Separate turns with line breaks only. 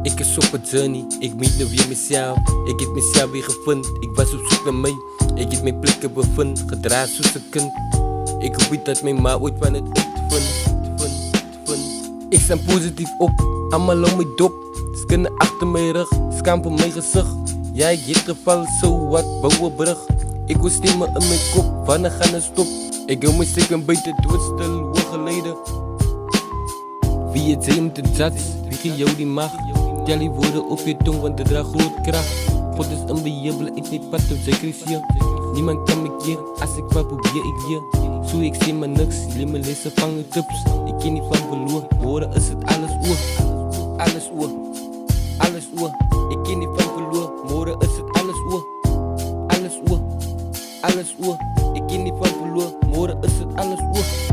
Ik is op een journey, ik meet nu weer mezelf. Ik heb mezelf weer gevonden, ik was op zoek naar mij. Ik heb mijn plekken bevonden, gedraaid zoals een kind. Ik hoop niet dat mijn ma ooit van het uitvindt. Ik sta positief op, allemaal om mijn dop. Ze kunnen achter mijn rug, schaam voor mijn gezicht. Ja, ik heb gevallen, zo wat, bouw een brug. Ik wil stemmen in mijn kop, wanneer gaan het stop? Ik wil mijn steken beter doodstil, hoe geleden. Wie het zijn met de zats, wie geeft jou die macht? Tel die woorden op je tong, want het draagt groot kracht. God is onbejubel, ik niet pad op zijn hier. Niemand kan me keren, als ik wat probeer ik hier. Zo ik zie maar niks, jullie me lezen vangen tips. Ik ken niet van verloren, horen is het alles oor. Alles oor, alles oor. Ik ken niet van verloren, horen is het alles oor. Alles oor, alles oor. Ik ken niet van verloren, horen is het alles oor.